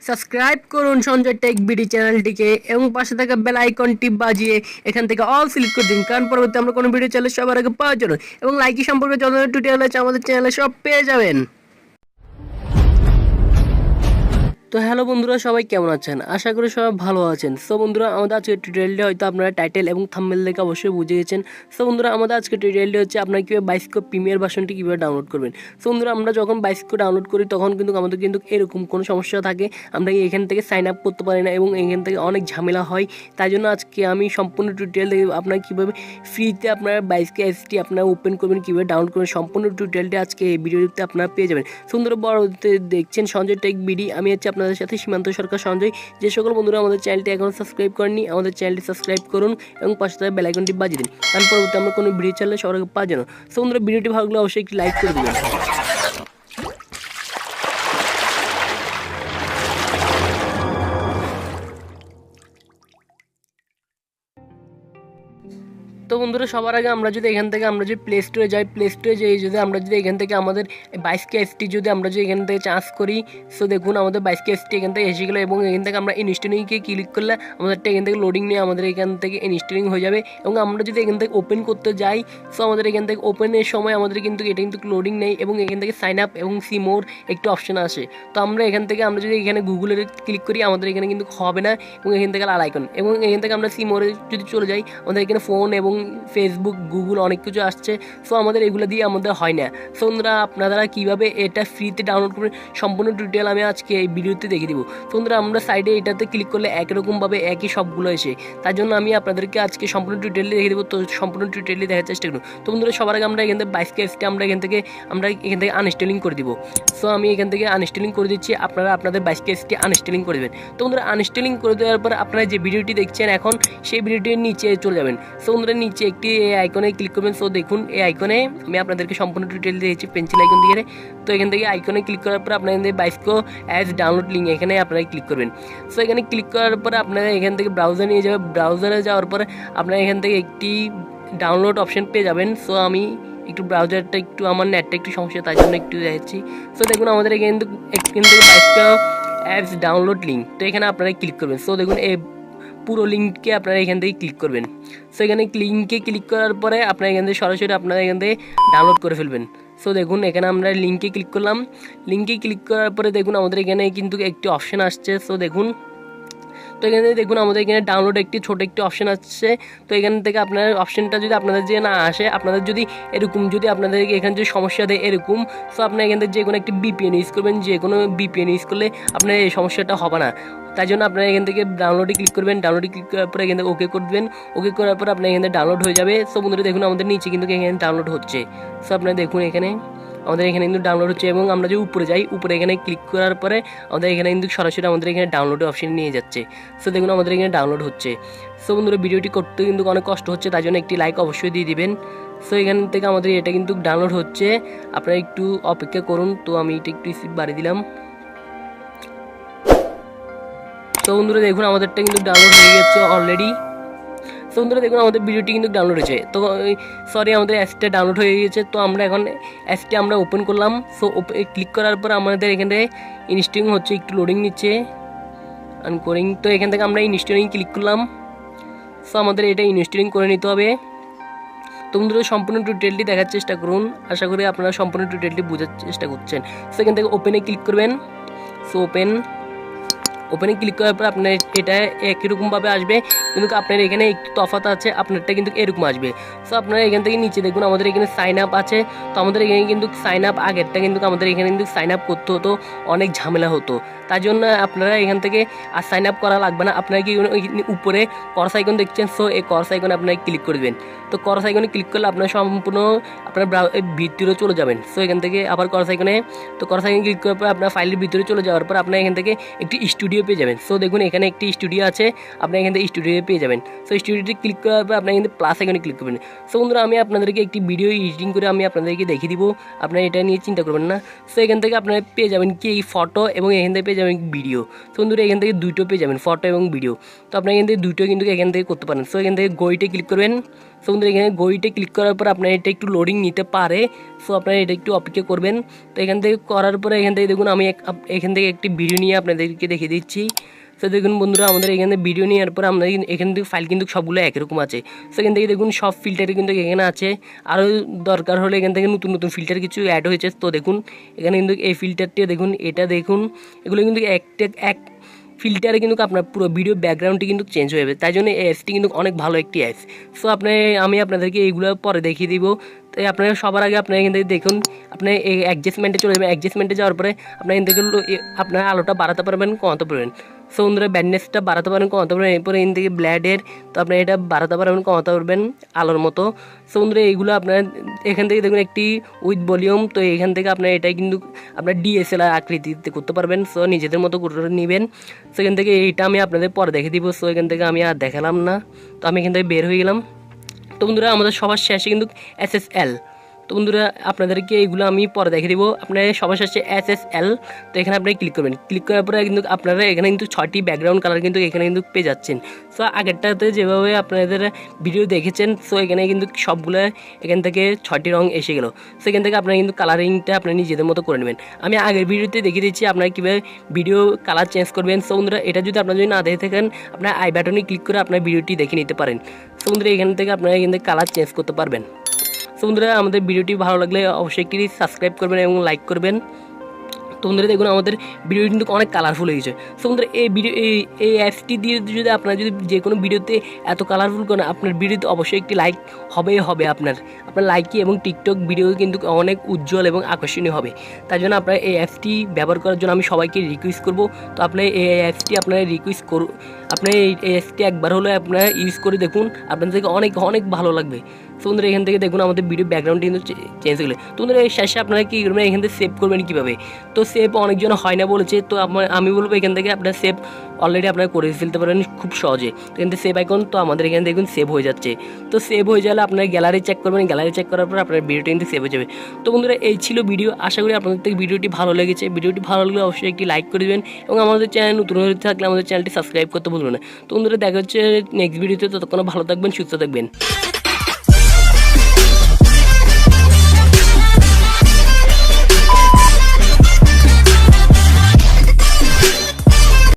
Subscribe করুন Sanjay tech BD চ্যানেলটিকে এবং পাশে থাকা বেল আইকনটি বাজিয়ে এখান থেকে অল সিলেক্ট করে দিন, কারণ পরবর্তী আমরা কোনো ভিডিও চাইলে সবার আগে পাওয়ার জন্য। এবং লাইকি সম্পর্কে যত টিউটোরিয়াল আছে আমাদের চ্যানেলে সব পেয়ে যাবেন। তো হ্যালো বন্ধুরা, সবাই কেমন আছেন? আশা করি সবাই ভালো আছেন। সো বন্ধুরা, আমাদের আজকের টিউটোরিয়ালটি হয়তো আপনারা টাইটেল এবং থাম্বনেল দেখে অবশ্যই বুঝে গেছেন। সো বন্ধুরা, আমাদের আজকের টিউটোরিয়ালটি হচ্ছে আপনারা কীভাবে বাইসকো প্রিমিয়ার ভার্সনটি কীভাবে ডাউনলোড করবেন। সো বন্ধুরা, আমরা যখন বাইসকো ডাউনলোড করি তখন কিন্তু আমাদের কিন্তু এরকম কোনো সমস্যা থাকে, আমরা এখান থেকে সাইন আপ করতে পারি না এবং এখান থেকে অনেক ঝামেলা হয়। তাই জন্য আজকে আমি সম্পূর্ণ টিউটোরিয়াল দেখে আপনারা কীভাবে ফ্রিতে আপনারা বাইসকো এসটি আপনারা ওপেন করবেন, কীভাবে ডাউনলোড করবেন, সম্পূর্ণ টিউটোরিয়ালটি আজকে এই ভিডিওতে আপনারা পেয়ে যাবেন। সুন্দর বড়তে দেখছেন সঞ্জয় টেক বিডি, আমি হচ্ছে আপনাদের সাথে সীমান্ত সরকার সঞ্জয়। যে সকল বন্ধুরা আমাদের চ্যানেলটি এখনো সাবস্ক্রাইব করেননি, আমাদের চ্যানেলটি সাবস্ক্রাইব করুন এবং পাশে থাকা বেল আইকনটি বাজিয়ে দিন, কারণ পরবর্তী আমরা কোনো ভিডিও চাইলে সবার আগে পাওয়ার জন্য। সো বন্ধুরা, ভিডিওটি ভালো লাগলে অবশ্যই একটি লাইক করে দেবেন। তো বন্ধুরা, সবার আগে আমরা যদি এখান থেকে প্লে স্টোরে যাই, প্লে স্টোরে যাই যদি আমরা যদি এখান থেকে আমাদের বাইসকো এসটি যদি আমরা যদি এখান থেকে চার্জ করি, সো দেখুন আমাদের বাইসকো এসটি এখান থেকে এসে গেলো এবং এখান থেকে আমরা ইনস্টলিংকে ক্লিক করলে আমাদেরটা এখান থেকে লোডিং নিয়ে আমাদের এখান থেকে ইনস্টলিং হয়ে যাবে। এবং আমরা যদি এখান থেকে ওপেন করতে যাই, সো আমাদের এখান থেকে ওপেনের সময় আমাদের কিন্তু এটা কিন্তু লোডিং নেই এবং এখান থেকে সাইন আপ এবং সি মোর একটু অপশন আসে। তো আমরা এখান থেকে আমরা যদি এখানে গুগলের ক্লিক করি আমাদের এখানে কিন্তু হবে না এবং এখান থেকে লাল আইকন, এবং এখান থেকে আমরা সি মোরে যদি চলে যাই আমাদের এখানে ফোন এবং ফেসবুক গুগল অনেক কিছু আসছে। সো আমাদের এগুলো দিয়ে আমাদের হয় না। সো বন্ধুরা, আপনারা কীভাবে এটা ফ্রিতে ডাউনলোড করবেন সম্পূর্ণ টিউটোরিয়াল আমি আজকে এই ভিডিওতে দেখিয়ে দিব। তো বন্ধুরা, আমরা সাইডে এটাতে ক্লিক করলে একরকমভাবে একই সবগুলো এসে, তার জন্য আমি আপনাদেরকে আজকে সম্পূর্ণ টিউটোরিয়াল দেখিয়ে দেবো। তো সম্পূর্ণ টিউটোরিয়াল দেখার চেষ্টা করুন। তো বন্ধুরা, সবার আগে আমরা এখান থেকে বাইসকো এসটি আমরা এখান থেকে আনইনস্টলিং করে দিব। সো আমি এখান থেকে আনইনস্টলিং করে দিচ্ছি, আপনারা আপনাদের বাইসকো এসটি আনইনস্টলিং করে দেবেন। তো বন্ধুরা, আনইনস্টলিং করে দেওয়ার পর আপনারা যে ভিডিওটি দেখছেন এখন সেই ভিডিওটির নিচে চলে যাবেন। সো বন্ধুরা, নিচে একটি আইকনে ক্লিক করবেন। সো দেখুন এই আইকনে আমি আপনাদেরকে সম্পূর্ণ ডিটেইল দিয়েছি পেন্সিল আইকন দিয়ে। তো এখান থেকে আইকনে ক্লিক করার পর আপনারা বাইসকো অ্যাজ ডাউনলোড লিঙ্ক এখানে আপনারা ক্লিক করবেন। সো এখানে ক্লিক করার পরে আপনারা এখান থেকে ব্রাউজার নিয়ে যাবেন। ব্রাউজারে যাওয়ার পরে আপনারা এখান থেকে একটি ডাউনলোড অপশন পেয়ে যাবেন। সো আমি একটু ব্রাউজারটা একটু আমার নেটটা একটু সমস্যা, তাই জন্য একটু দেখাচ্ছি। সো দেখুন আমাদের এখান থেকে বাইসকো অ্যাপস ডাউনলোড লিঙ্ক, তো এখানে আপনারা ক্লিক করবেন। সো দেখুন এই পুরো লিঙ্ককে আপনারা এখান থেকে ক্লিক করবেন। সো এখানে লিঙ্কে ক্লিক করার পরে আপনারা এখান থেকে সরাসরি আপনারা এখান থেকে ডাউনলোড করে ফেলবেন। সো দেখুন এখানে আমরা লিঙ্কে ক্লিক করলাম। লিঙ্কে ক্লিক করার পরে দেখুন আমাদের এখানে কিন্তু একটি অপশান আসছে। সো দেখুন, তো এখানে দেখুন আমাদের এখানে ডাউনলোড একটি ছোটো একটি অপশান আসছে। তো এখান থেকে আপনার অপশানটা যদি আপনাদের যে না আসে, আপনাদের যদি এরকম যদি আপনাদের এখানে যদি সমস্যা দেয় এরকম, সো আপনার এখান থেকে যে কোনো একটি বিপিএন ইউজ করবেন। যে কোনো বিপিএন ইউজ করলে আপনার এই সমস্যাটা হবে না। তাই জন্য আপনারা এখান থেকে ডাউনলোডে ক্লিক করবেন। ডাউনলোডে ক্লিক করার পরে এখান থেকে ওকে করে দেবেন। ওকে করার পর আপনার এখান থেকে ডাউনলোড হয়ে যাবে। সো বন্ধুরা, দেখুন আমাদের নিচে কিন্তু এখানে ডাউনলোড হচ্ছে। সো আপনারা দেখুন এখানে আমাদের এখানে কিন্তু ডাউনলোড হচ্ছে এবং আমরা যে উপরে যাই, উপরে এখানে ক্লিক করার পরে আমাদের এখানে কিন্তু সরাসরি আমাদের এখানে ডাউনলোডের অপশন নিয়ে যাচ্ছে। সো দেখুন আমাদের এখানে ডাউনলোড হচ্ছে। সো বন্ধুরা, ভিডিওটি করতে কিন্তু অনেক কষ্ট হচ্ছে, তাই জন্য একটি লাইক অবশ্যই দিয়ে দিবেন। সো এখান থেকে আমাদের এটা কিন্তু ডাউনলোড হচ্ছে, আপনারা একটু অপেক্ষা করুন। তো আমি এটা একটু স্পিড বাড়িয়ে দিলাম। তো বন্ধুরা, দেখুন আমাদেরটা কিন্তু ডাউনলোড হয়ে গেছে অলরেডি। তো বন্ধুরা, দেখুন আমাদের ভিডিওটি কিন্তু ডাউনলোড হয়েছে। তো সরি, আমাদের অ্যাপসটা ডাউনলোড হয়ে গেছে। তো আমরা এখন অ্যাপসটা আমরা ওপেন করলাম। সো ক্লিক করার পর আমাদের এখানে ইনস্টলিং হচ্ছে, একটু লোডিং নিচ্ছে আনকোরিং। তো এখান থেকে আমরা ইনস্টলিং ক্লিক করলাম। সো আমাদের এটা ইনস্টলিং করে নিতে হবে। তো বন্ধুরা, সম্পূর্ণ টিউটোরিয়ালটি দেখার চেষ্টা করুন। আশা করি আপনারা সম্পূর্ণ টিউটোরিয়ালটি বোঝার চেষ্টা করছেন। সো এখান থেকে ওপেনে ক্লিক করবেন। সো ওপেনে ক্লিক করার পর আপনার এটা একই রকমভাবে আসবে, কিন্তু আপনার এখানে একটু তফাৎ আছে, আপনারটা কিন্তু এরকম আসবে। সো আপনারা এখান থেকে নিচে দেখুন আমাদের এখানে সাইন আপ আছে। তো আমাদের এখানে কিন্তু সাইন আপ আগেরটা কিন্তু আমাদের এখানে কিন্তু সাইন আপ করতে হতো, অনেক ঝামেলা হতো। তার জন্য আপনারা এখান থেকে আর সাইন আপ করা লাগবে না। আপনারা কি উপরে করস আইকন দেখছেন, সো এই করস আইকনে আপনারা ক্লিক করে দেবেন। তো করস আইকনে ক্লিক করলে আপনারা সম্পূর্ণ আপনার ভিতরে চলে যাবেন। সো এখান থেকে আবার করস আইকনে, তো করস আইকনে ক্লিক করার পর আপনার ফাইলের ভিতরে চলে যাওয়ার পর আপনার এখান থেকে একটি স্টুডিও পেয়ে যাবেন। সো দেখুন এখানে একটি স্টুডিও আছে, আপনি এখান থেকে স্টুডিও পেয়ে যাবেন। সো স্টুডিওটি ক্লিক করার পর আপনার কিন্তু প্লাস আইকনে ক্লিক করবেন। সো বন্ধুরা, আমি আপনাদেরকে একটি ভিডিও এডিটিং করে আমি আপনাদেরকে দেখিয়ে দিব, আপনারা এটা নিয়ে চিন্তা করবেন না। সো এখান থেকে আপনারা পেয়ে যাবেন কি এই ফটো, এবং এখান থেকে পেয়ে যাবেন ভিডিও। তো বন্ধুরা, এখান থেকে দুটো পেয়ে যাবেন, ফটো এবং ভিডিও। তো আপনারা এখান থেকে দুটো কিন্তু এখান থেকে করতে পারেন। সো এখান থেকে গোইটে ক্লিক করবেন। সো বন্ধুরা, এখানে গোইটে ক্লিক করার পর আপনার এটা একটু লোডিং নিতে পারে। সো আপনারা এটা একটু অপেক্ষা করবেন। তো এখান থেকে করার পরে এখান থেকে দেখুন আমি এখান থেকে একটি ভিডিও নিয়ে আপনাদেরকে দেখিয়ে দিচ্ছি। সো দেখুন বন্ধুরা, আমাদের এখানে ভিডিও নেওয়ার পর আমাদের এখান থেকে ফাইল কিন্তু সবগুলো একরকম আছে। সো এখান থেকে দেখুন সব ফিল্টার কিন্তু এখানে আছে, আরও দরকার হলে এখান থেকে নতুন নতুন ফিল্টার কিছু অ্যাড হয়েছে। তো দেখুন এখানে কিন্তু এই ফিল্টারটি দেখুন, এটা দেখুন, এগুলো কিন্তু এক ফিল্টারে কিন্তু আপনার পুরো ভিডিও ব্যাকগ্রাউন্ডটি কিন্তু চেঞ্জ হয়ে যাবে। তাই জন্য এই অ্যাপসটি কিন্তু অনেক ভালো একটি অ্যাপস। সো আমি আপনাদেরকে এইগুলো পরে দেখিয়ে দিব। তাই আপনারা সবার আগে আপনারা এখান থেকে দেখুন, আপনি এই অ্যাডজাস্টমেন্টে চলে যাবেন। অ্যাডজাস্টমেন্টে যাওয়ার পরে আপনার এখান থেকে আপনার আলোটা বাড়াতে পারবেন, কমাতে পারবেন। সো বন্ধুরা ব্যান্ডনেসটা বাড়াতে পারেন, কমাতে পারবেন। এরপরে এখান থেকে ব্ল্যাডের, তো আপনি এটা বাড়াতে পারবেন, কমাতে পারবেন আলোর মতো। সো বন্ধুরা এইগুলো আপনার এখান থেকে দেখুন একটি উইথ ভলিউম, তো এখান থেকে আপনার এটা কিন্তু আপনার ডিএসএলআর আকৃতিতে করতে পারবেন। সো নিজেদের মতো করে নেবেন। সো এখান থেকে এইটা আমি আপনাদের পরে দেখে দিব। সো এখান থেকে আমি আর দেখালাম না, তো আমি এখান থেকে বের হয়ে গেলাম। তো বন্ধুরা আমাদের সবার শেষে কিন্তু SSL, তো বন্ধুরা আপনাদেরকে এইগুলো আমি পরে দেখে দিব। আপনার সবার শেষে SSL, তো এখানে আপনি ক্লিক করবেন। ক্লিক করার পরে কিন্তু আপনারা এখানে কিন্তু 6টি ব্যাকগ্রাউন্ড কালার কিন্তু এখানে কিন্তু পেয়ে যাচ্ছেন। সো আগেরটাতে যেভাবে আপনাদের ভিডিও দেখেছেন, সো এখানে কিন্তু সবগুলো এখান থেকে 6টি রং এসে গেল। সো এখান থেকে আপনারা কিন্তু কালারিংটা আপনারা নিজেদের মতো করে নেবেন। আমি আগের ভিডিওতে দেখিয়ে দিচ্ছি আপনারা কীভাবে ভিডিও কালার চেঞ্জ করবেন। সো বন্ধুরা এটা যদি আপনারা যদি না দেখে থাকেন, আপনার আই বাটনে ক্লিক করে আপনার ভিডিওটি দেখে নিতে পারেন। সো বন্ধুরা এখান থেকে আপনারা এখান থেকে কালার চেঞ্জ করতে পারবেন। সো বন্ধুরা আমাদের ভিডিওটি ভালো লাগলে অবশ্যই একটি সাবস্ক্রাইব করবেন এবং লাইক করবেন। তো বন্ধুরা দেখুন আমাদের ভিডিও কিন্তু অনেক কালারফুল হয়ে গেছে। সো বন্ধুরা এই অ্যাপসটি দিয়ে যদি আপনারা যদি যে কোনো ভিডিওতে এত কালারফুল করেন, আপনার ভিডিওতে অবশ্যই একটি লাইক হবে আপনার লাইকি এবং টিকটক ভিডিও কিন্তু অনেক উজ্জ্বল এবং আকর্ষণীয় হবে। তাই জন্য আপনারা এই অ্যাপসটি ব্যবহার করার জন্য আমি সবাইকে রিকোয়েস্ট করব। তো আপনার এই অ্যাপসটি আপনারা রিকোয়েস্ট করুন, আপনার এই অ্যাপসটি একবার হলে আপনারা ইউজ করে দেখুন, আপনাদেরকে অনেক ভালো লাগবে। সো বন্ধুরা এখান থেকে দেখুন আমাদের ভিডিও ব্যাকগ্রাউন্ড কিন্তু চেঞ্জ হয়ে গেলে। তো বন্ধুরা এই শেষে আপনারা কী করবেন, এখান থেকে সেভ করবেন কীভাবে। তো সেভ অনেকজন হয় না বলেছে, তো আমি বলবো এখান থেকে আপনার সেভ অলরেডি আপনারা করে ফেলতে পারেন খুব সহজে। এখান থেকে সেভ আইকন, তো আমাদের এখানে দেখুন সেভ হয়ে যাচ্ছে। তো সেভ হয়ে গেলে আপনার গ্যালারি চেক করবেন, গ্যালারি চেক করার পর আপনার ভিডিওটি কিন্তু সেভ হয়ে যাবে। তো বন্ধুরা এই ছিল ভিডিও, আশা করি আপনাদের থেকে ভিডিওটি ভালো লেগেছে। ভিডিওটি ভালো লাগলে অবশ্যই একটি লাইক করে দেবেন এবং আমাদের চ্যানেল নতুন হয়ে থাকলে আমাদের চ্যানেলটি সাবস্ক্রাইব করতে ভুলবেন না। তো বন্ধুরা দেখা হচ্ছে নেক্সট ভিডিওতে, ততক্ষণ ভালো থাকবেন, সুস্থ থাকবেন।